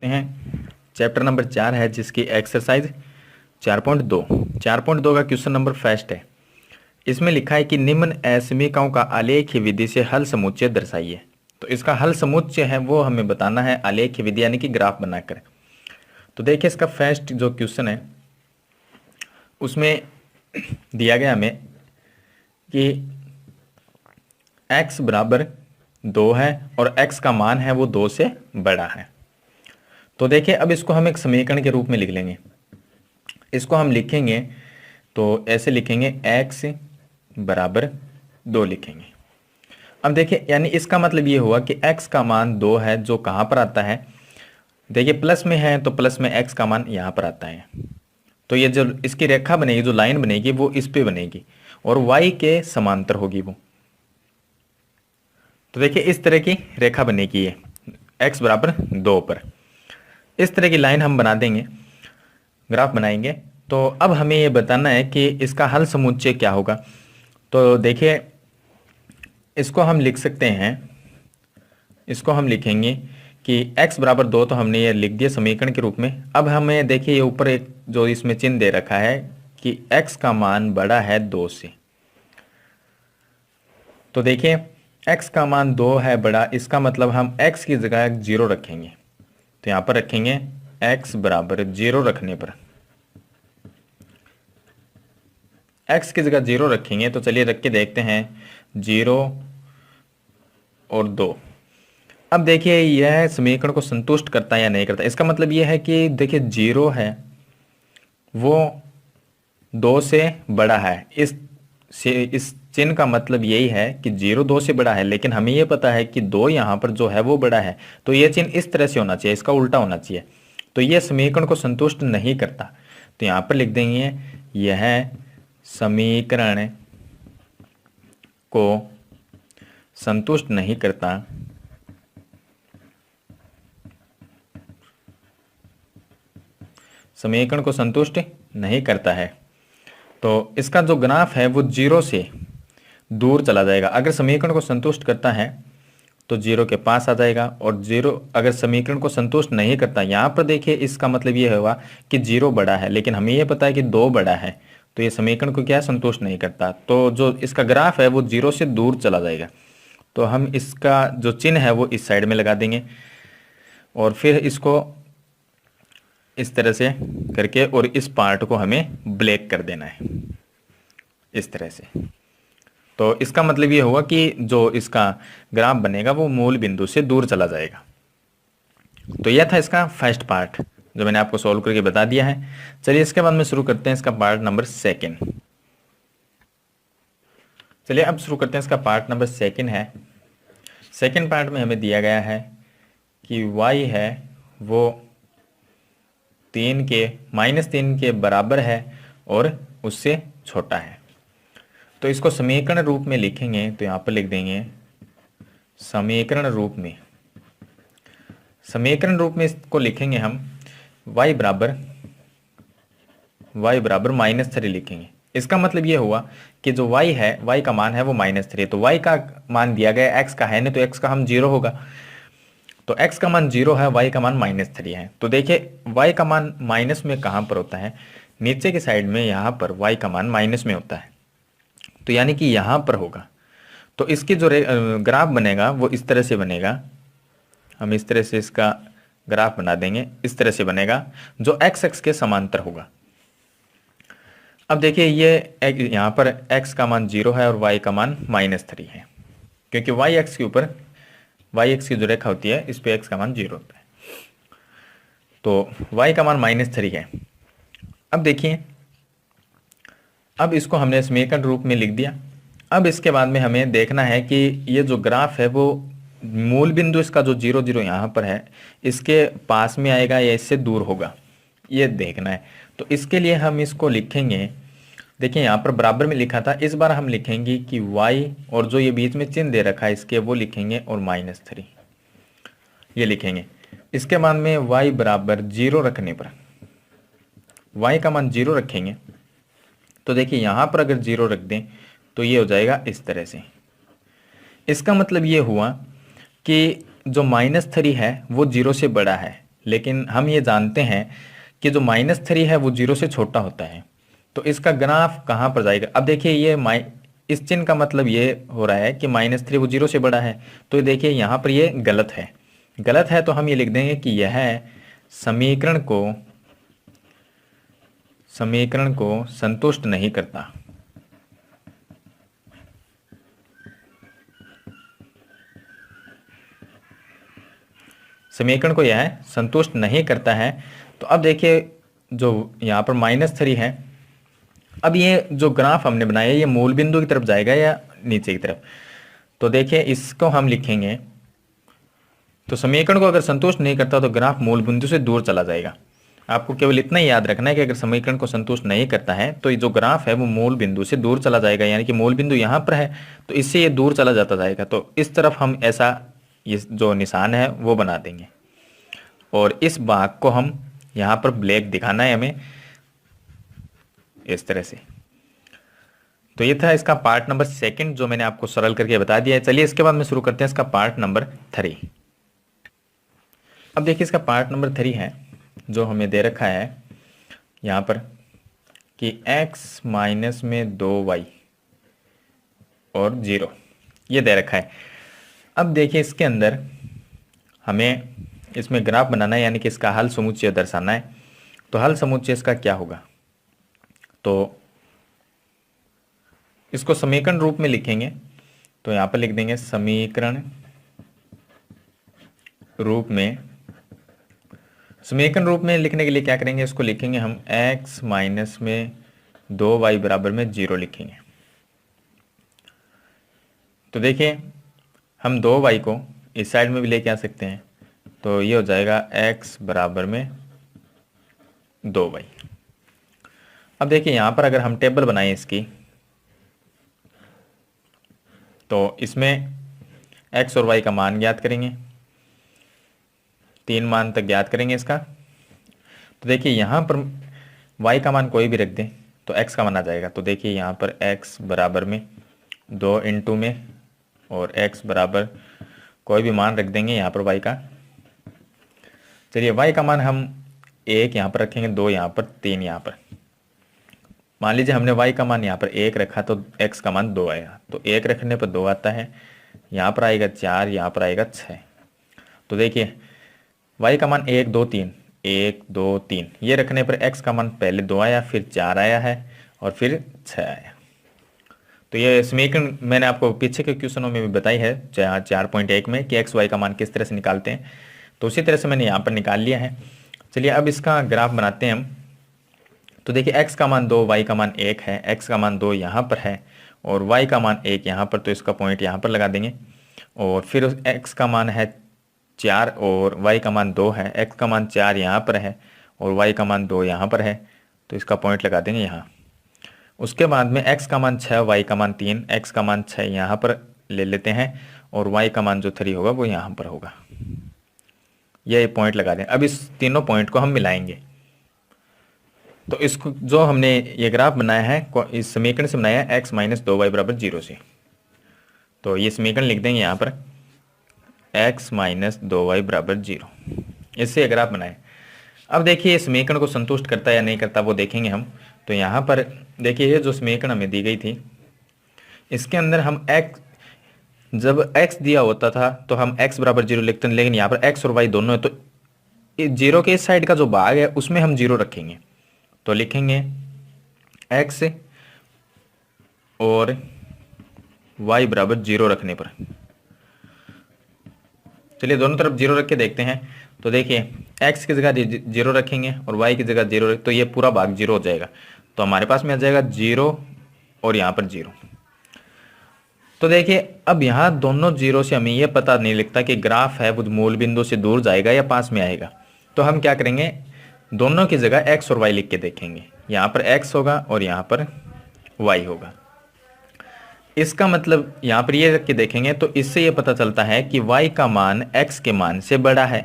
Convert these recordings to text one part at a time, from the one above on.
हैं chapter number 4 है जिसकी एक्सरसाइज 4.2 4.2 का क्वेश्चन नंबर फर्स्ट है। इसमें लिखा है कि निम्न असमीकाओं का आलेख्य विधि से हल समुच्चय दर्शाइए। तो इसका हल समुच्चय है वो हमें बताना है आलेख्य विधि यानी कि ग्राफ बनाकर। तो देखिए इसका फर्स्ट जो क्वेश्चन है उसमें दिया गया हमें कि x बराबर 2 है और x का मान है वो 2 से बड़ा है। तो देखिए अब इसको हम एक समीकरण के रूप में लिख लेंगे। इसको हम लिखेंगे तो ऐसे लिखेंगे x बराबर 2 लिखेंगे। अब देखिए यानी इसका मतलब ये हुआ कि x का मान 2 है जो कहाँ पर आता है, देखिए प्लस में है तो प्लस में x का मान यहाँ पर आता है। तो ये जो इसकी रेखा बनेगी, जो लाइन बनेगी वो इस पे बनेगी और y के समांतर होगी वो। तो देखिए इस तरह की रेखा बनेगी ये x बराबर 2 पर। इस तरह की लाइन हम बना देंगे, ग्राफ बनाएंगे। तो अब हमें ये बताना है कि इसका हल समुच्चय क्या होगा। तो देखिए इसको हम लिख सकते हैं, इसको हम लिखेंगे कि x बराबर 2 तो हमने ये लिख दिया समीकरण के रूप में। अब हमें देखिए ये ऊपर एक जो इसमें चिन्ह दे रखा है कि x का मान बड़ा है 2 से। तो देखिए x का मान 2 है बड़ा, इसका मतलब हम x की जगह 0 रखेंगे। तो यहां पर रखेंगे x बराबर 0 रखने पर x की जगह 0 रखेंगे। तो चलिए रख के देखते हैं 0 और 2। अब देखिए यह समीकरण को संतुष्ट करता है या नहीं करता। इसका मतलब यह है कि देखिए 0 है वो 2 से बड़ा है। इस चिन्ह का मतलब यही है कि 0 2 से बड़ा है, लेकिन हमें यह पता है कि 2 यहाँ पर जो है वो बड़ा है। तो यह चिन्ह इस तरह से होना चाहिए, इसका उल्टा होना चाहिए। तो यह समीकरण को संतुष्ट नहीं करता। तो यहाँ पर लिख देंगे यह समीकरण को संतुष्ट नहीं करता, समीकरण को संतुष्ट नहीं करता है। तो इसका जो ग्राफ है वो 0 से दूर चला जाएगा। अगर समीकरण को संतुष्ट करता है तो 0 के पास आ जाएगा, और 0 अगर समीकरण को संतुष्ट नहीं करता, यहाँ पर देखिए इसका मतलब ये होगा कि 0 बड़ा है, लेकिन हमें ये पता है कि 2 बड़ा है। तो ये समीकरण को क्या संतुष्ट नहीं करता। तो जो इसका ग्राफ है वो 0 से दूर चला जाएगा। तो हम इसका जो चिन्ह है वो इस साइड में लगा देंगे और फिर इसको इस तरह से करके और इस पार्ट को हमें ब्लैक कर देना है इस तरह से। तो इसका मतलब ये होगा कि जो इसका ग्राफ बनेगा वो मूल बिंदु से दूर चला जाएगा। तो यह था इसका फर्स्ट पार्ट जो मैंने आपको सॉल्व करके बता दिया है। चलिए इसके बाद में शुरू करते हैं इसका पार्ट नंबर सेकंड। चलिए अब शुरू करते हैं इसका पार्ट नंबर सेकंड है। सेकंड पार्ट में हमें दिया गया है कि y है वो 3 के -3 के बराबर है और उससे छोटा है। तो इसको समीकरण रूप में लिखेंगे। तो यहाँ पर लिख देंगे समीकरण रूप में, समीकरण रूप में इसको लिखेंगे हम y बराबर -3 लिखेंगे। इसका मतलब ये हुआ कि जो y है, y का मान है वो -3। तो y का मान दिया गया x का है नहीं, तो x का हम 0 होगा। तो x का मान 0 है, y का मान -3 है। तो देखिए y का मान माइनस में कहाँ पर होता है, नीचे की साइड में, यहाँ पर y का मान माइनस में होता है। तो यानी कि यहाँ पर होगा। तो इसकी जो ग्राफ बनेगा वो इस तरह से बनेगा। हम इस तरह से इसका ग्राफ बना देंगे, इस तरह से बनेगा जो x एक्स के समांतर होगा। अब देखिए ये यहाँ पर x का मान 0 है और y का मान -3 है, क्योंकि y एक्स के ऊपर, y एक्स की जो रेखा होती है इस पे x का मान 0 होता है। तो y का मान -3 है। अब देखिए अब इसको हमने समीकरण रूप में लिख दिया। अब इसके बाद में हमें देखना है कि ये जो ग्राफ है वो मूल बिंदु इसका जो 0 0 यहाँ पर है इसके पास में आएगा या इससे दूर होगा, ये देखना है। तो इसके लिए हम इसको लिखेंगे, देखिए यहाँ पर बराबर में लिखा था, इस बार हम लिखेंगे कि y और जो ये बीच में चिन्ह दे रखा है इसके वो लिखेंगे और -3 ये लिखेंगे। इसके बाद में y बराबर 0 रखने पर, y का मान 0 रखेंगे। तो देखिए यहाँ पर अगर 0 रख दें तो ये हो जाएगा इस तरह से। इसका मतलब ये हुआ कि जो -3 है वो 0 से बड़ा है, लेकिन हम ये जानते हैं कि जो -3 है वो 0 से छोटा होता है, तो इसका ग्राफ कहाँ पर जाएगा। अब देखिए ये इस चिन्ह का मतलब ये हो रहा है कि -3 वो 0 से बड़ा है, तो देखिए यहाँ पर ये गलत है। गलत है तो हम ये लिख देंगे कि यह समीकरण को संतुष्ट नहीं करता। समीकरण को यह संतुष्ट नहीं करता है। तो अब देखिए जो यहाँ पर -3 है, अब ये जो ग्राफ हमने बनाया ये मूल बिंदु की तरफ जाएगा या नीचे की तरफ। तो देखिए इसको हम लिखेंगे, तो समीकरण को अगर संतुष्ट नहीं करता तो ग्राफ मूल बिंदु से दूर चला जाएगा। आपको केवल इतना ही याद रखना है कि अगर समीकरण को संतुष्ट नहीं करता है तो ये जो ग्राफ है वो मूल बिंदु से दूर चला जाएगा, यानी कि मूल बिंदु यहाँ पर है तो इससे ये दूर चला जाता जाएगा। तो इस तरफ हम ऐसा ये जो निशान है वो बना देंगे, और इस भाग को हम यहाँ पर ब्लैक दिखाना है हमें इस तरह से। तो ये था इसका पार्ट नंबर 2 जो मैंने आपको सरल करके बता दिया है। चलिए इसके बाद में शुरू करते हैं इसका पार्ट नंबर 3। अब देखिए इसका पार्ट नंबर 3 है जो हमें दे रखा है यहाँ पर कि x माइनस में 2y और 0 ये दे रखा है। अब देखिए इसके अंदर हमें इसमें ग्राफ बनाना है, यानी कि इसका हल समुच्चय दर्शाना है। तो हल समुच्चय इसका क्या होगा, तो इसको समीकरण रूप में लिखेंगे। तो यहाँ पर लिख देंगे समीकरण रूप में। समीकरण रूप में लिखने के लिए क्या करेंगे, इसको लिखेंगे हम x माइनस में 2y बराबर में 0 लिखेंगे। तो देखिए हम 2y को इस साइड में भी लेके आ सकते हैं, तो ये हो जाएगा x बराबर में 2y। अब देखिए यहाँ पर अगर हम टेबल बनाएं इसकी, तो इसमें x और y का मान ज्ञात करेंगे, 3 मान तक ज्ञात करेंगे इसका। तो देखिए यहाँ पर y का मान कोई भी रख दें तो x का मान आ जाएगा। तो देखिए यहाँ पर x बराबर में 2 इंटू में और x बराबर कोई भी मान रख देंगे यहाँ पर y का। चलिए y का मान हम 1 यहाँ पर रखेंगे, 2 यहाँ पर, 3 यहाँ पर। मान लीजिए हमने y का मान यहाँ पर 1 रखा तो x का मान 2 आया, तो 1 रखने पर 2 आता है, यहाँ पर आएगा 4, यहाँ पर आएगा 6। तो देखिए y का मान 1 2 3, 1 2 3 ये रखने पर x का मान पहले 2 आया, फिर 4 आया है और फिर 6 आया। तो ये समीकरण मैंने आपको पीछे के क्वेश्चनों में भी बताई है 4.1 में कि x y का मान किस तरह से निकालते हैं, तो उसी तरह से मैंने यहाँ पर निकाल लिया है। चलिए अब इसका ग्राफ बनाते हैं हम। तो देखिए x का मान 2, y का मान 1 है, x का मान 2 यहाँ पर है और y का मान 1 यहाँ पर, तो इसका पॉइंट यहाँ पर लगा देंगे। और फिर x का मान है 4 और y का मान 2 है, x का मान 4 यहाँ पर है और y का मान 2 यहाँ पर है, तो इसका पॉइंट लगा देंगे यहाँ। उसके बाद में x का मान 6, y का मान 3, x का मान 6 यहाँ पर ले लेते हैं और y का मान जो 3 होगा वो यहाँ पर होगा। ये पॉइंट लगा दें। अब इस तीनों पॉइंट को हम मिलाएंगे। तो इसको जो हमने ये ग्राफ बनाया है इस समीकरण से बनाया है x माइनस 2y बराबर 0 से। तो ये समीकरण लिख देंगे यहाँ पर x माइनस 2y बराबर 0, इससे ये ग्राफ बनाए। अब देखिए ये समीकरण को संतुष्ट करता है या नहीं करता वो देखेंगे हम। तो यहाँ पर देखिए ये जो समीकरण हमें दी गई थी इसके अंदर हम x, जब x दिया होता था तो हम x बराबर 0 लिखते हैं, लेकिन यहाँ पर x और y दोनों है तो 0 के इस साइड का जो भाग है उसमें हम 0 रखेंगे। तो लिखेंगे x और y बराबर 0 रखने पर। चलिए दोनों तरफ 0 रख के देखते हैं। तो देखिए x की जगह 0 रखेंगे और y की जगह 0 तो ये पूरा भाग 0 हो जाएगा। तो हमारे पास में आ जाएगा 0 और यहाँ पर 0। तो देखिए अब यहाँ दोनों 0 से हमें ये पता नहीं लगता कि ग्राफ है वो मूल बिंदु से दूर जाएगा या पास में आएगा। तो हम क्या करेंगे, दोनों की जगह x और y लिख के देखेंगे। यहाँ पर x होगा और यहाँ पर y होगा। इसका मतलब यहाँ पर ये रख के देखेंगे तो इससे ये पता चलता है कि y का मान x के मान से बड़ा है।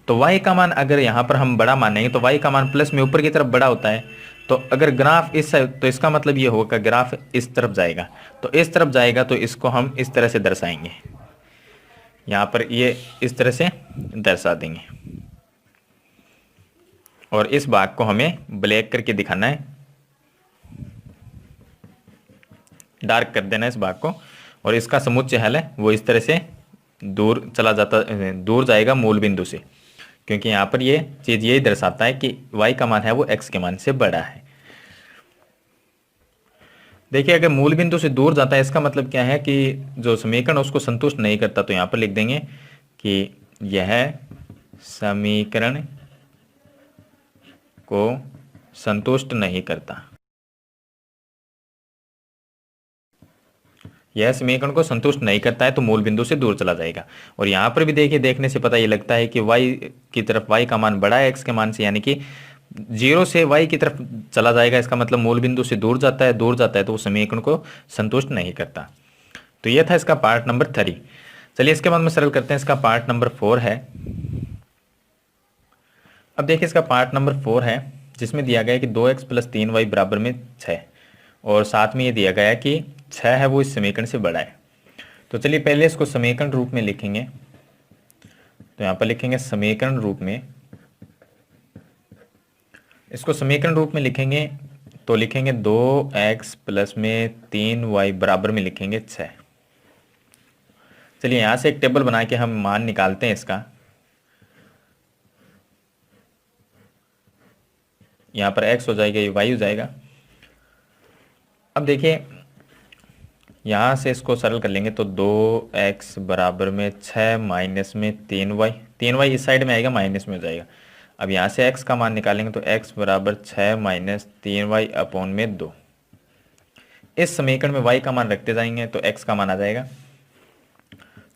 तो y का मान अगर यहाँ पर हम बड़ा मानेंगे तो y का मान प्लस में ऊपर की तरफ बड़ा होता है। तो अगर ग्राफ इस तो इसका मतलब ये होगा कि ग्राफ इस तरफ जाएगा। तो इस तरफ जाएगा तो इसको हम इस तरह से दर्शाएंगे, यहाँ पर ये इस तरह से दर्शा देंगे। और इस भाग को हमें ब्लैक करके दिखाना है, डार्क कर देना है इस भाग को। और इसका समुच्चय हल है वो इस तरह से दूर चला जाता, दूर जाएगा मूल बिंदु से, क्योंकि यहाँ पर ये चीज़ यही दर्शाता है कि y का मान है वो x के मान से बड़ा है। देखिए अगर मूल बिंदु से दूर जाता है इसका मतलब क्या है कि जो समीकरण उसको संतुष्ट नहीं करता, तो यहाँ पर लिख देंगे कि यह समीकरण को संतुष्ट नहीं करता, यह समीकरण को संतुष्ट नहीं करता है, तो मूल बिंदु से दूर चला जाएगा। और यहाँ पर भी देखिए, देखने से पता ये लगता है कि y की तरफ y का मान बड़ा है x के मान से, यानी कि 0 से y की तरफ चला जाएगा, इसका मतलब मूल बिंदु से दूर जाता है, तो वो समीकरण को संतुष्ट नहीं करता। तो ये था इसका पार्ट नंबर 3। चलिए इसके बाद में सरल करते हैं, इसका पार्ट नंबर 4 है। अब देखिए इसका पार्ट नंबर 4 है, जिसमें दिया गया है कि 2x + 3y बराबर में 6, और साथ में ये दिया गया है कि 6 है वो इस समीकरण से बड़ा है। तो चलिए पहले इसको समीकरण रूप में लिखेंगे। तो यहाँ पर लिखेंगे समीकरण रूप में, इसको समीकरण रूप में लिखेंगे तो लिखेंगे 2x + में 3y बराबर में लिखेंगे 6। चलिए यहाँ से एक टेबल बना के हम मान निकालते हैं इसका। यहाँ पर x हो जाएगा, ये y हो जाएगा। अब देखिए यहाँ से इसको सरल कर लेंगे तो 2x बराबर में 6 माइनस में 3y, 3y इस साइड में आएगा, माइनस में हो जाएगा। अब यहाँ से x का मान निकालेंगे तो x बराबर 6 माइनस 3y अपॉन में 2। इस समीकरण में y का मान रखते जाएंगे तो x का मान आ जाएगा।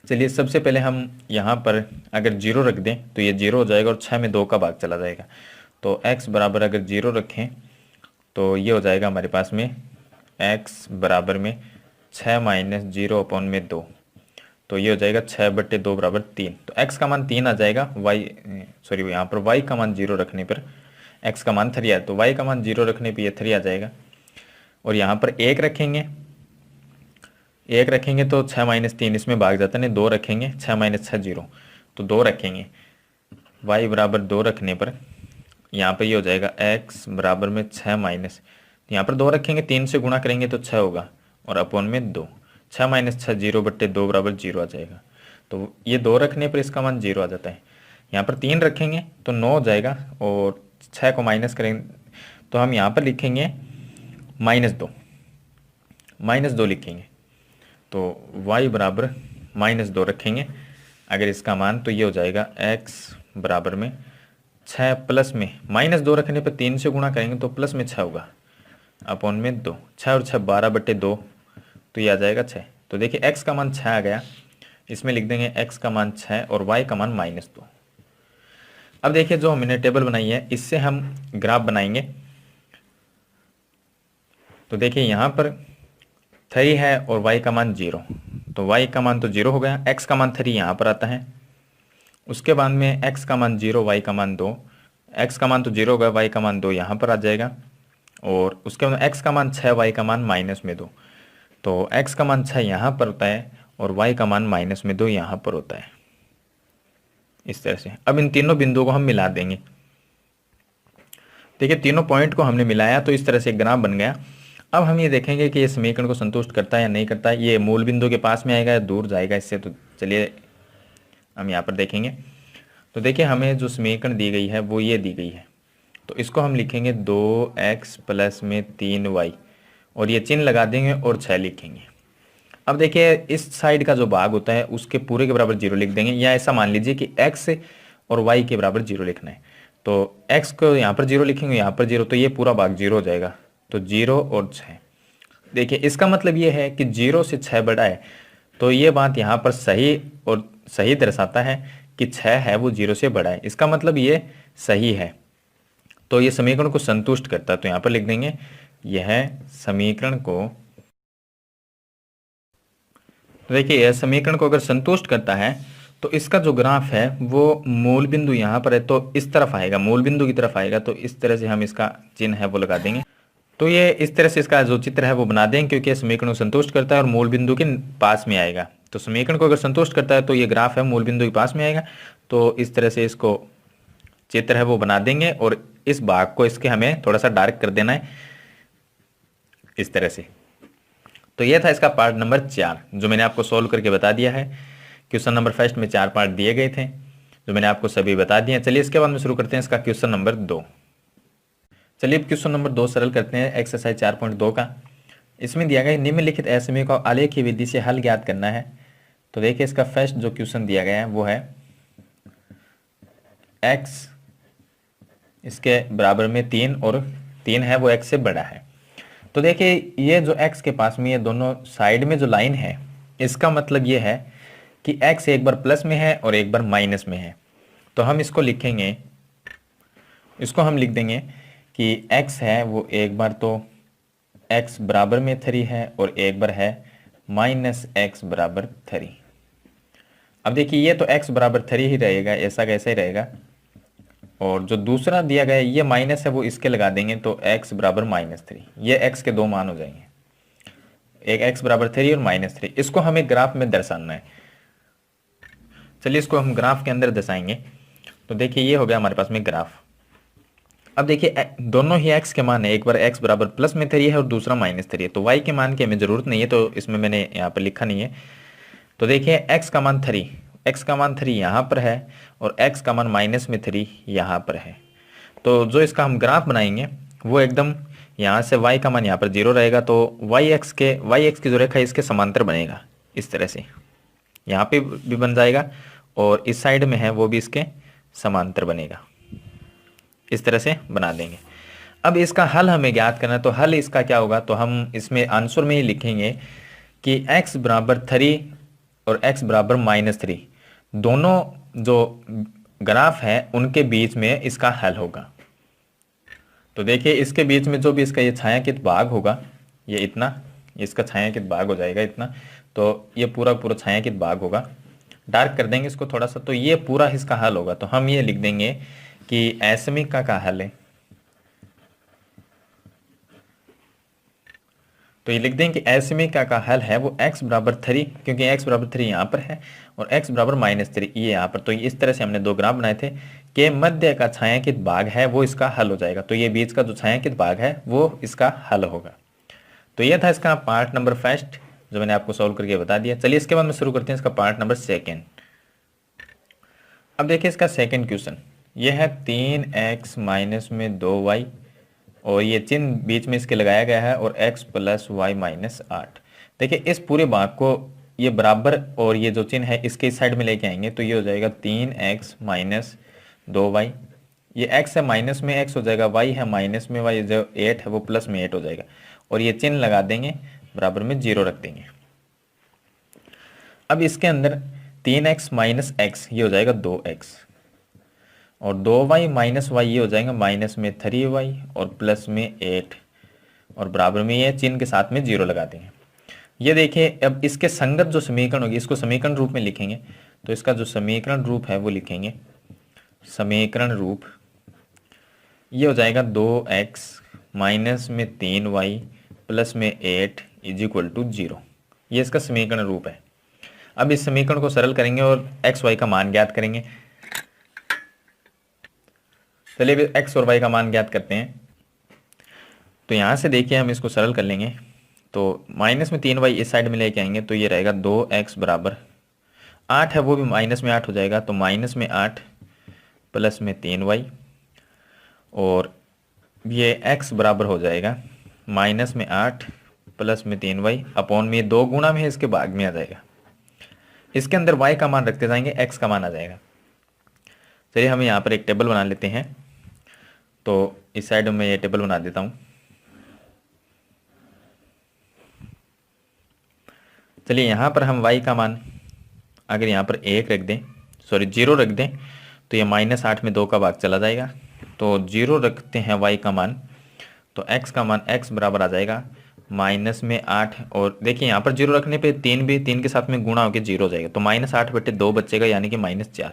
चलिए सबसे पहले हम यहाँ पर अगर 0 रख दें तो ये 0 हो जाएगा और 6 में 2 का भाग चला जाएगा। तो x बराबर अगर 0 रखें तो ये हो जाएगा हमारे पास में x बराबर में 6 माइनस 0 अपॉन में 2, तो ये हो जाएगा 6/2 बराबर 3। तो x का मान 3 आ जाएगा, यहाँ पर y का मान 0 रखने पर x का मान 3 आया, तो y का मान 0 रखने पर ये 3 आ जाएगा। और यहाँ पर 1 रखेंगे, 1 रखेंगे तो 6 माइनस 3 इसमें भाग जाता है, 2 रखेंगे, 6 माइनस 6 0, तो 2 रखेंगे, y बराबर 2 रखने पर यहाँ पर ये हो जाएगा x बराबर में 6 माइनस, यहाँ पर 2 रखेंगे, 3 से गुणा करेंगे तो 6 होगा, और अपॉन में 2, 6 माइनस 6 0/2 बराबर 0 आ जाएगा। तो ये 2 रखने पर इसका मान 0 आ जाता है। यहाँ पर 3 रखेंगे तो 9 हो जाएगा, और 6 को माइनस करेंगे तो हम यहाँ पर लिखेंगे -2, -2 लिखेंगे। तो y बराबर -2 रखेंगे अगर इसका मान, तो ये हो जाएगा x बराबर में 6 प्लस में -2 रखने पर 3 से गुणा करेंगे तो प्लस में 6 होगा, अपॉन में 2, 6 और 6 12/2, तो ये आ जाएगा 6। तो देखिए x का मान 6 आ गया, इसमें लिख देंगे x का मान 6 और y का मान -2। अब देखिए जो हमने टेबल बनाई है इससे हम ग्राफ बनाएंगे। तो देखिए यहाँ पर 3 है और y का मान 0, तो y का मान तो 0 हो गया, x का मान 3 यहाँ पर आता है। उसके बाद में x का मान 0, y का मान 2, x का मान तो 0 होगा, y का मान 2 यहाँ पर आ जाएगा। और उसके बाद x का मान 6, y का मान -2, तो x का मान 6 यहाँ पर होता है और y का मान -2 यहाँ पर होता है, इस तरह से। अब इन तीनों बिंदुओं को हम मिला देंगे। देखिए तीनों पॉइंट को हमने मिलाया तो इस तरह से एक ग्राफ बन गया। अब हम ये देखेंगे कि ये समीकरण को संतुष्ट करता है या नहीं करता है, ये मूल बिंदु के पास में आएगा या दूर जाएगा इससे। तो चलिए हम यहाँ पर देखेंगे। तो देखिए हमें जो समीकरण दी गई है वो ये दी गई है, तो इसको हम लिखेंगे 2x + में 3y, और ये चिन्ह लगा देंगे और 6 लिखेंगे। अब देखिए इस साइड का जो भाग होता है उसके पूरे के बराबर 0 लिख देंगे, या ऐसा मान लीजिए कि x और y के बराबर 0 लिखना है। तो x को यहाँ पर 0 लिखेंगे, यहाँ पर 0, तो ये पूरा भाग 0 हो जाएगा, तो 0 और 6। देखिए इसका मतलब ये है कि 0 से 6 बड़ा है, तो ये बात यहाँ पर सही दर्शाता है कि 6 है वो 0 से बड़ा है, इसका मतलब ये सही है, तो ये समीकरण को संतुष्ट करता है। तो यहाँ पर लिख देंगे यह समीकरण को, तो देखिए यह समीकरण को अगर संतुष्ट करता है तो इसका जो ग्राफ है वो मूल बिंदु यहाँ पर है तो इस तरफ आएगा, मूल बिंदु की तरफ आएगा। तो इस तरह से हम इसका चिन्ह है वो लगा देंगे। तो ये इस तरह से इसका जो चित्र है वो बना देंगे, क्योंकि ये समीकरण को संतुष्ट करता है और मूल बिंदु के पास में आएगा। तो समीकरण को अगर संतुष्ट करता है तो ये ग्राफ है मूल बिंदु के पास में आएगा, तो इस तरह से इसको चित्र है वो बना देंगे और इस भाग को इसके हमें थोड़ा सा डार्क कर देना है इस तरह से। तो ये था इसका पार्ट नंबर 4 जो मैंने आपको सोल्व करके बता दिया है। क्वेश्चन नंबर फर्स्ट में 4 पार्ट दिए गए थे जो मैंने आपको सभी बता दिए। चलिए इसके बाद में शुरू करते हैं इसका क्वेश्चन नंबर 2। चलिए क्वेश्चन नंबर 2 सरल करते हैं एक्सरसाइज 4.2 का। इसमें दिया गया निम्नलिखित असमय को आलेखीय विधि से हल ज्ञात करना है। तो देखिए इसका फर्स्ट जो क्वेश्चन दिया गया है वो है x इसके बराबर में 3 और 3 है वो x से बड़ा है। तो देखिए ये जो x के पास में ये दोनों साइड में जो लाइन है इसका मतलब ये है कि x एक बार प्लस में है और एक बार माइनस में है। तो हम इसको लिखेंगे, इसको हम लिख देंगे कि x है वो एक बार तो x बराबर में 3 है और एक बार है माइनस x बराबर 3। अब देखिए ये तो x बराबर 3 ही रहेगा, ऐसा कैसे ही रहेगा। और जो दूसरा दिया गया है ये माइनस है वो इसके लगा देंगे तो x बराबर -3। ये x के दो मान हो जाएंगे, एक x बराबर 3 और -3। इसको हमें ग्राफ में दर्शाना है। चलिए इसको हम ग्राफ के अंदर दर्शाएंगे। तो देखिए ये हो गया हमारे पास में ग्राफ। अब देखिए दोनों ही x के मान है, एक बार x बराबर +3 है और दूसरा -3 है। तो y के मान की हमें ज़रूरत नहीं है तो इसमें मैंने यहाँ पर लिखा नहीं है। तो देखिए x का मान 3, x का मान 3 यहाँ पर है और x का मान -3 यहाँ पर है। तो जो इसका हम ग्राफ बनाएंगे वो एकदम यहाँ से y का मान यहाँ पर 0 रहेगा। तो y x की जो रेखा है इसके समांतर बनेगा इस तरह से, यहाँ पे भी बन जाएगा और इस साइड में है वो भी इसके समांतर बनेगा। इस तरह से बना देंगे। अब इसका हल हमें ज्ञात करना है। तो हल इसका क्या होगा, तो हम इसमें आंसर में ही लिखेंगे कि x बराबर 3 और x बराबर -3 दोनों जो ग्राफ है उनके बीच में इसका हल होगा। तो देखिए इसके बीच में जो भी इसका ये छायांकित भाग होगा ये इतना, इसका छायांकित भाग हो जाएगा इतना। तो ये पूरा पूरा छायांकित भाग होगा, डार्क कर देंगे इसको थोड़ा सा। तो ये पूरा इसका हल होगा। तो हम ये लिख देंगे कि असमिका का हल है। तो ये लिख देंगे कि असमिका का हल है वो x बराबर 3, क्योंकि x बराबर 3 यहाँ पर है और x बराबर -3 ये यहाँ पर। तो इस तरह से हमने दो ग्राफ बनाए थे कि मध्य का छायांकित भाग है वो इसका हल हो जाएगा। तो ये बीच का जो छायांकित भाग है वो इसका हल होगा। तो ये था इसका पार्ट नंबर फर्स्ट जो मैंने आपको सॉल्व करके बता दिया। चलिए इसके बाद में शुरू करते हैं इसका पार्ट नंबर सेकेंड। अब देखिए इसका सेकेंड क्वेश्चन ये है 3x माइनस में 2y और ये चिन्ह बीच में इसके लगाया गया है और x + y - 8। देखिए इस पूरे भाग को ये बराबर और ये जो चिन्ह है इसके इस साइड में लेके आएंगे तो ये हो जाएगा 3x माइनस 2y। ये x है माइनस में x हो जाएगा, y है माइनस में y, जो 8 है वो प्लस में 8 हो जाएगा और ये चिन्ह लगा देंगे, बराबर में 0 रख देंगे। अब इसके अंदर 3x माइनस x ये हो जाएगा 2x और 2y माइनस y ये हो जाएगा माइनस में 3y और प्लस में 8 और बराबर में ये चिन्ह के साथ में 0 लगा देंगे। ये देखिए अब इसके संगत जो समीकरण होगी इसको समीकरण रूप में लिखेंगे। तो इसका जो समीकरण रूप है वो लिखेंगे, समीकरण रूप ये हो जाएगा 2x माइनस में 3y प्लस में 8 = 0। ये इसका समीकरण रूप है। अब इस समीकरण को सरल करेंगे और x y का मान ज्ञात करेंगे। चलिए x और y का मान ज्ञात करते हैं। तो यहाँ से देखिए हम इसको सरल कर लेंगे। तो माइनस में 3y इस साइड में लेके आएंगे तो ये रहेगा 2x बराबर 8 है वो भी माइनस में 8 हो जाएगा। तो माइनस में 8 प्लस में 3y और ये x बराबर हो जाएगा माइनस में 8 प्लस में 3y अपॉन में 2 गुणा में है इसके भाग में आ जाएगा। इसके अंदर y का मान रखते जाएंगे, x का मान आ जाएगा। चलिए हम यहाँ पर एक टेबल बना लेते हैं। तो इस साइड में ये टेबल बना देता हूँ। चलिए यहाँ पर हम y का मान अगर यहाँ पर 1 रख दें, सॉरी 0 रख दें तो ये -8 में 2 का भाग चला जाएगा। तो 0 रखते हैं y का मान, तो x का मान x बराबर आ जाएगा माइनस में 8 और देखिए यहाँ पर 0 रखने पे 3 भी 3 के साथ में गुणा होकर 0 हो जाएगा। तो -8/2 बचेगा यानी कि -4।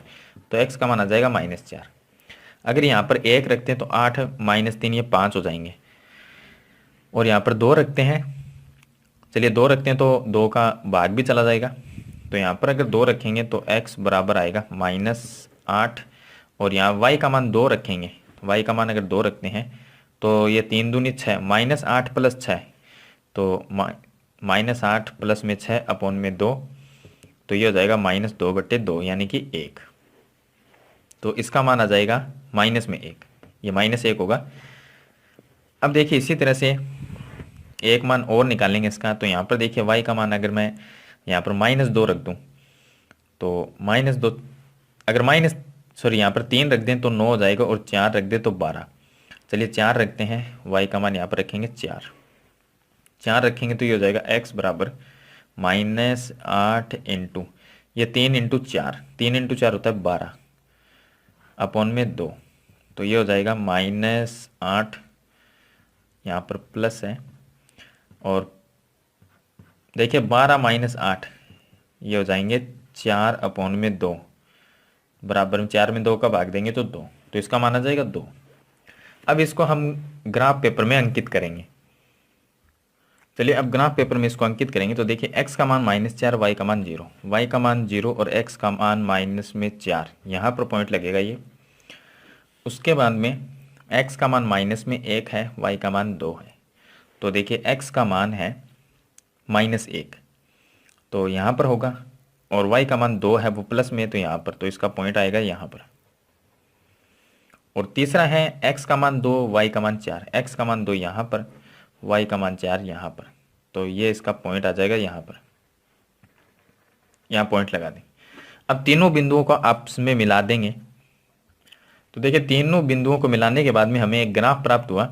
तो x का मान आ जाएगा -4। अगर यहाँ पर 1 रखते हैं तो 8 - 3 ये 5 हो जाएंगे और यहाँ पर 2 रखते हैं। चलिए 2 रखते हैं तो 2 का भाग भी चला जाएगा। तो यहाँ पर अगर 2 रखेंगे तो x बराबर आएगा -8 और यहाँ y का मान 2 रखेंगे, y का मान अगर 2 रखते हैं तो ये 3 दूनी 6, -8 + 6, तो -8 प्लस में 6 अपॉन में 2, तो ये हो जाएगा -2/2 यानी कि 1। तो इसका मान आ जाएगा माइनस में 1, ये -1 होगा। अब देखिए इसी तरह से एक मान और निकालेंगे इसका। तो यहाँ पर देखिए y का मान अगर मैं यहाँ पर -2 रख दूँ तो -2, अगर यहाँ पर 3 रख दें तो 9 हो जाएगा, और 4 रख दें तो 12। चलिए 4 रखते हैं, y का मान यहाँ पर रखेंगे 4 रखेंगे तो ये हो जाएगा x बराबर -8 इंटू ये 3 इंटू 4, 3 इंटू 4 होता है 12 अपॉन में 2, तो ये हो जाएगा -8, यहाँ पर प्लस है, और देखिए 12 -8 ये हो जाएंगे 4 अपॉन में 2 बराबर में 4 में 2 का भाग देंगे तो 2, तो इसका मान आ जाएगा 2। अब इसको हम ग्राफ पेपर में अंकित करेंगे। चलिए अब ग्राफ पेपर में इसको अंकित करेंगे। तो देखिए x का मान -4, y का मान 0, y का मान 0 और x का मान -4, यहाँ पर पॉइंट लगेगा ये। उसके बाद में x का मान -1 है, y का मान 2 है। तो देखिए x का मान है -1, तो यहाँ पर होगा, और y का मान 2 है वो प्लस में, तो यहाँ पर, तो इसका पॉइंट आएगा यहाँ पर। और तीसरा है x का मान 2, y का मान 4, x का मान 2 यहाँ पर, y का मान 4 यहाँ पर, तो ये इसका पॉइंट आ जाएगा यहाँ पर, यहाँ पॉइंट लगा दें। अब तीनों बिंदुओं को आपस में मिला देंगे। तो देखिए तीनों बिंदुओं को मिलाने के बाद में हमें एक ग्राफ प्राप्त हुआ।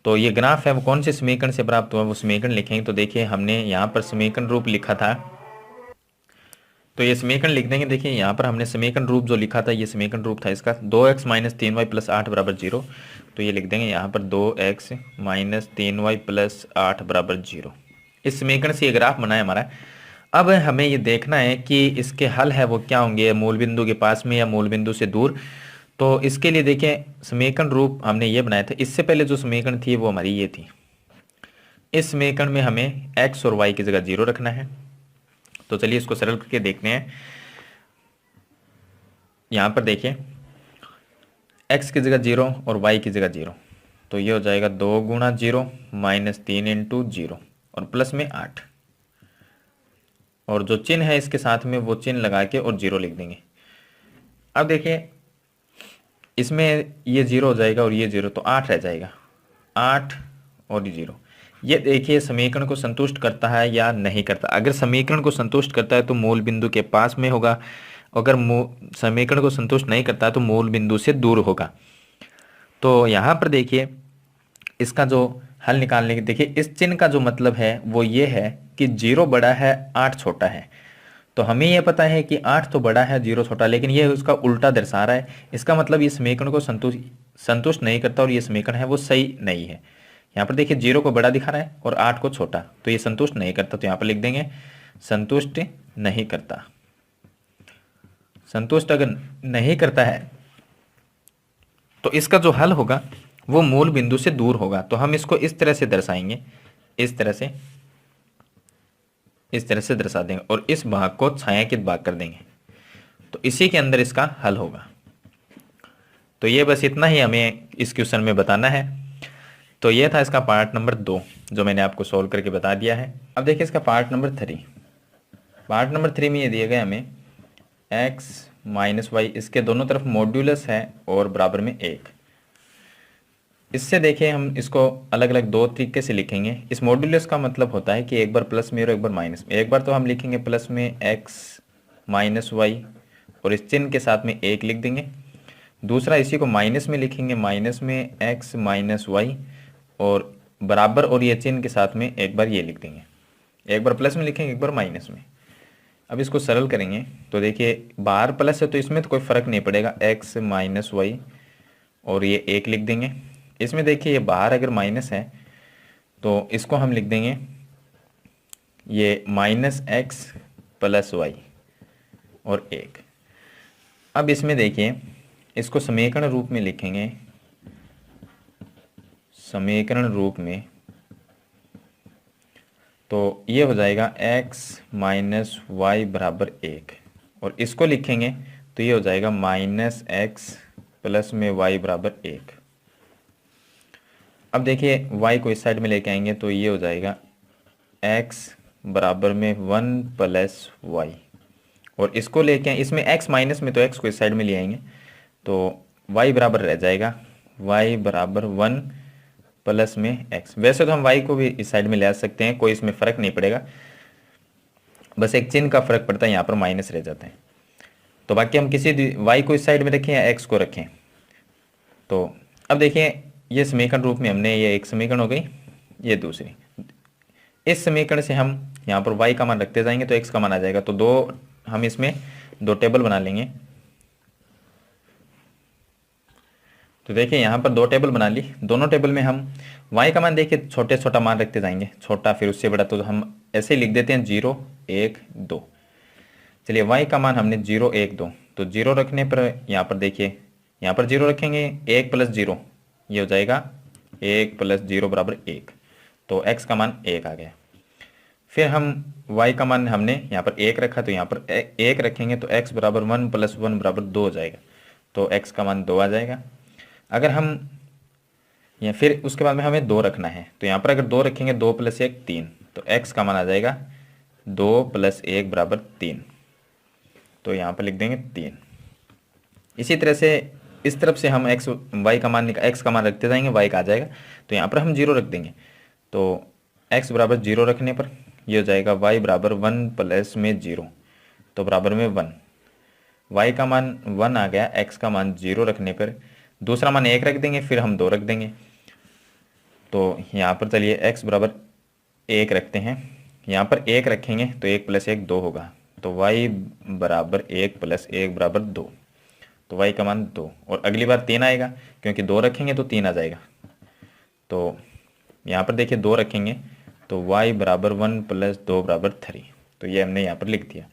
तो ये ग्राफ है वो कौन से समीकरण से प्राप्त हुआ, वो समीकरण लिखेंगे। तो देखिए हमने यहाँ पर समीकरण रूप लिखा था, तो ये समीकरण लिख देंगे। देखिए यहाँ पर हमने समीकरण रूप जो लिखा था, ये समीकरण रूप था इसका 2x - 3y + 8 = 0। तो ये लिख देंगे यहाँ पर 2x - 3y + 8 = 0। इस समीकरण से ये ग्राफ बना है हमारा। अब हमें ये देखना है कि इसके हल है वो क्या होंगे, मूल बिंदु के पास में या मूल बिंदु से दूर। तो इसके लिए देखिए समीकरण रूप हमने ये बनाया था। इससे पहले जो समीकरण थी वो हमारी ये थी। इस समीकरण में हमें x और y की जगह 0 रखना है। तो चलिए इसको सरल करके देखते हैं। यहाँ पर देखिए x की जगह 0 और y की जगह 0, तो ये हो जाएगा 2 × 0 -3 इंटू 0 और प्लस में 8, और जो चिन्ह है इसके साथ में वो चिन्ह लगा के और 0 लिख देंगे। अब देखिए इसमें ये 0 हो जाएगा और ये 0, तो 8 रह जाएगा, 8 और ये 0। ये देखिए समीकरण को संतुष्ट करता है या नहीं करता। अगर समीकरण को संतुष्ट करता है तो मूल बिंदु के पास में होगा, अगर समीकरण को संतुष्ट नहीं करता है तो मूल बिंदु से दूर होगा। तो यहाँ पर देखिए इसका जो हल निकालने के, देखिए इस चिन्ह का जो मतलब है वो ये है कि 0 बड़ा है 8 छोटा है। तो हमें यह पता है कि 8 तो बड़ा है 0 छोटा, लेकिन ये उसका उल्टा दर्शा रहा है। इसका मतलब ये समीकरण को संतुष्ट नहीं करता और ये समीकरण है वो सही नहीं है। यहाँ पर देखिए 0 को बड़ा दिखा रहा है और 8 को छोटा, तो ये संतुष्ट नहीं करता। तो यहाँ पर लिख देंगे संतुष्ट नहीं करता। संतुष्ट अगर नहीं करता है तो इसका जो हल होगा वो मूल बिंदु से दूर होगा। तो हम इसको इस तरह से दर्शाएंगे, इस तरह से दर्शा देंगे, और इस भाग को छायांकित भाग कर देंगे। तो इसी के अंदर इसका हल होगा। तो ये बस इतना ही हमें इस क्वेश्चन में बताना है। तो ये था इसका पार्ट नंबर 2 जो मैंने आपको सॉल्व करके बता दिया है। अब देखिए इसका पार्ट नंबर 3। पार्ट नंबर 3 में ये दिया गया हमें x - y, इसके दोनों तरफ मॉड्यूलस है और बराबर में 1। इससे देखिए हम इसको अलग अलग 2 तरीके से लिखेंगे। इस मॉड्यूलस का मतलब होता है कि एक बार प्लस में और एक बार माइनस में। एक बार तो हम लिखेंगे प्लस में x - y और इस चिन्ह के साथ में 1 लिख देंगे। दूसरा इसी को माइनस में लिखेंगे, माइनस में x - y और बराबर और ये चिन्ह के साथ में एक बार ये लिख देंगे। एक बार प्लस में लिखेंगे, एक बार माइनस में। अब इसको सरल करेंगे तो देखिए बाहर प्लस है तो इसमें तो कोई फ़र्क नहीं पड़ेगा, x - y और ये 1 लिख देंगे। इसमें देखिए ये बाहर अगर माइनस है तो इसको हम लिख देंगे ये -x + y और 1। अब इसमें देखिए इसको समीकरण रूप में लिखेंगे। समीकरण रूप में तो ये हो जाएगा x - y = 1, और इसको लिखेंगे तो ये हो जाएगा माइनस एक्स प्लस में वाई बराबर 1। अब देखिए y को इस साइड में लेके आएंगे तो ये हो जाएगा x बराबर में 1 प्लस वाई, और इसको लेके इसमें x माइनस में, तो x को इस साइड में ले आएंगे तो y बराबर रह जाएगा y बराबर 1 प्लस में x। वैसे तो हम y को भी इस साइड में ले आ सकते हैं, कोई इसमें फ़र्क नहीं पड़ेगा, बस एक चिन्ह का फ़र्क पड़ता है, यहाँ पर माइनस रह जाता है। तो बाकी हम किसी y को इस साइड में रखें या x को रखें। तो अब देखिए ये समीकरण रूप में हमने, ये एक समीकरण हो गई, ये दूसरी। इस समीकरण से हम यहाँ पर y का मान रखते जाएंगे तो x का मान आ जाएगा। तो हम इसमें दो टेबल बना लेंगे। तो देखिए यहाँ पर दो टेबल बना ली, दोनों टेबल में हम y का मान देखिए छोटे छोटा मान रखते जाएंगे, छोटा फिर उससे बड़ा, तो हम ऐसे लिख देते हैं 0 1 2। चलिए y का मान हमने 0 1 2, तो 0 रखने पर यहाँ पर देखिए, यहाँ पर 0 रखेंगे, 1 प्लस 0 ये हो जाएगा 1 प्लस 0 बराबर 1, तो x का मान 1 आ गया। फिर हम y का मान हमने यहाँ पर 1 रखा, तो यहाँ पर 1 रखेंगे तो x बराबर 1 प्लस 1 बराबर 2 हो जाएगा, तो x का मान 2 आ जाएगा। अगर हम या फिर उसके बाद में हमें 2 रखना है, तो यहाँ पर अगर 2 रखेंगे 2 प्लस 1 3, तो x का मान आ जाएगा 2 प्लस 1 बराबर 3, तो यहाँ पर लिख देंगे 3। इसी तरह से इस तरफ से हम x का मान रखते जाएंगे, y का आ जाएगा, तो यहाँ पर हम 0 रख देंगे, तो x बराबर 0 रखने पर ये हो जाएगा y बराबर 1 प्लस में 0, तो बराबर में 1। y का मान 1 आ गया, x का मान 0 रखने पर दूसरा मान 1 रख देंगे, फिर हम 2 रख देंगे, तो यहाँ पर चलिए x बराबर 1 रखते हैं, यहाँ पर 1 रखेंगे तो 1 प्लस 1 2 होगा, तो y बराबर 1 प्लस 1 बराबर 2, तो y का मान 2। और अगली बार 3 आएगा, क्योंकि 2 रखेंगे तो 3 आ जाएगा। तो यहाँ पर देखिए 2 रखेंगे तो y बराबर 1 प्लस 2 बराबर 3, तो ये हमने यहाँ पर लिख दिया।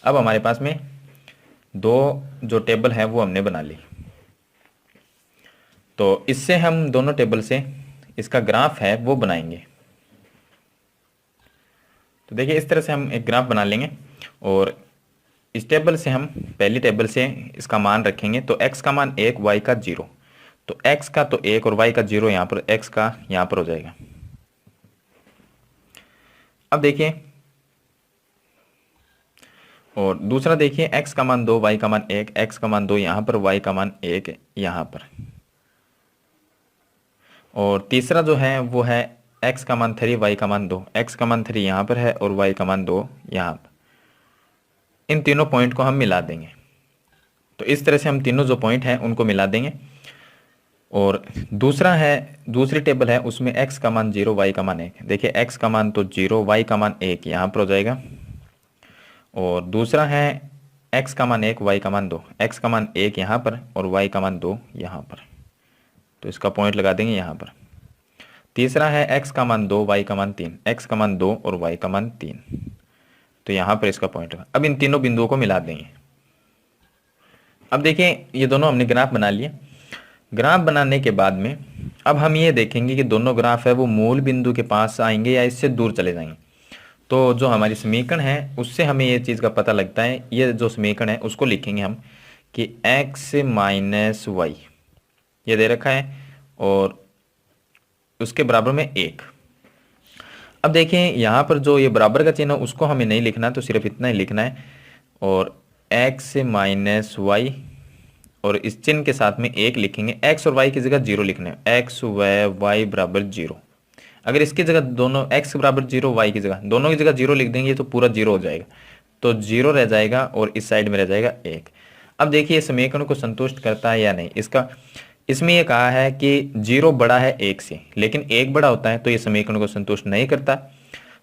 अब हमारे पास में दो जो टेबल है वो हमने बना ली, तो इससे हम दोनों टेबल से इसका ग्राफ है वो बनाएंगे। तो देखिए इस तरह से हम एक ग्राफ बना लेंगे, और इस टेबल से हम पहली टेबल से इसका मान रखेंगे, तो x का मान 1 y का 0, तो x का तो 1 और y का 0 यहाँ पर, x का यहाँ पर हो जाएगा। अब देखिए और दूसरा देखिए, x का मान 2 y का मान 1, x का मान 2 यहाँ पर, y का मान 1 यहाँ पर। और तीसरा जो है वो है x का मान 3 y का मान 2, x का मान 3 यहाँ पर है और y का मान 2 यहाँ पर। इन तीनों पॉइंट को हम मिला देंगे, तो इस तरह से हम तीनों जो पॉइंट हैं उनको मिला देंगे। और दूसरा है, दूसरी टेबल है, उसमें x का मान 0 y का मान 1, देखिए x का मान तो 0 y का मान 1 यहाँ पर हो जाएगा। और दूसरा है x का मान 1 y का मान 2, x का मान 1 यहाँ पर और y का मान 2 यहाँ पर, तो इसका पॉइंट लगा देंगे यहाँ पर। तीसरा है x का मान 2 y का मान 3, x का मान 2 और y का मान 3, तो यहाँ पर इसका पॉइंट लगा। अब इन तीनों बिंदुओं को मिला देंगे। अब देखिए ये दोनों हमने ग्राफ बना लिए। ग्राफ बनाने के बाद में अब हम ये देखेंगे कि दोनों ग्राफ है वो मूल बिंदु के पास आएंगे या इससे दूर चले जाएंगे। तो जो हमारी समीकरण है उससे हमें ये चीज़ का पता लगता है, ये जो समीकरण है उसको लिखेंगे हम कि x माइनस वाई ये दे रखा है और उसके बराबर में 1। अब देखें यहाँ पर जो ये बराबर का चिन्ह है उसको हमें नहीं लिखना, तो सिर्फ इतना ही लिखना है, और x माइनस वाई और इस चिन्ह के साथ में 1 लिखेंगे। x और y की जगह 0 लिखना है, x व y बराबर 0। अगर इसकी जगह दोनों x बराबर 0 y की जगह दोनों की जगह 0 लिख देंगे तो पूरा 0 हो जाएगा, तो 0 रह जाएगा और इस साइड में रह जाएगा 1। अब देखिए समीकरण को संतुष्ट करता है या नहीं, इसमें यह कहा है कि 0 बड़ा है 1 से, लेकिन 1 बड़ा होता है तो ये समीकरण को संतुष्ट नहीं करता,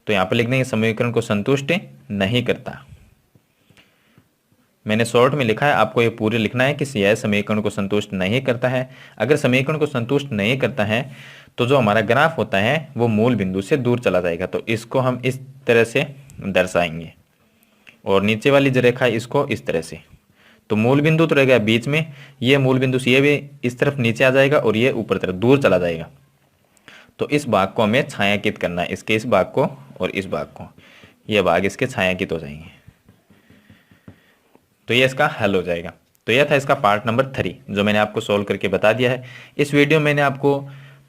तो यहाँ पर लिख देंगे समीकरण को संतुष्ट नहीं करता। मैंने शॉर्ट में लिखा है, आपको ये पूरे लिखना है कि यह समीकरण को संतुष्ट नहीं करता है। अगर समीकरण को संतुष्ट नहीं करता है तो जो हमारा ग्राफ होता है वो मूल बिंदु से दूर चला जाएगा, तो इसको हम इस तरह से दर्शाएंगे और नीचे वाली जो रेखा है इसको इस तरह से। तो मूल बिंदु तो रहेगा बीच में, ये मूल बिंदु से ये भी इस तरफ नीचे आ जाएगा और ये ऊपर तरफ दूर चला जाएगा। तो इस भाग को हमें छायांकित करना है, इसके इस भाग को और इस भाग को, ये भाग इसके छायांकित हो जाएंगे। तो ये इसका हल हो जाएगा। तो यह था इसका पार्ट नंबर 3 जो मैंने आपको सोल्व करके बता दिया है। इस वीडियो में मैंने आपको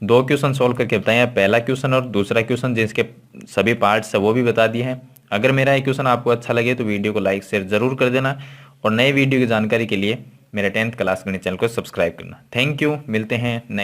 2 क्वेश्चन सोल्व करके बताए हैं, पहला क्वेश्चन और दूसरा क्वेश्चन, जिसके सभी पार्ट्स है वो भी बता दिए हैं। अगर मेरा ये क्वेश्चन आपको अच्छा लगे तो वीडियो को लाइक शेयर जरूर कर देना, और नए वीडियो की जानकारी के लिए मेरे 10th क्लास गणित चैनल को सब्सक्राइब करना। थैंक यू, मिलते हैं नेक्स्ट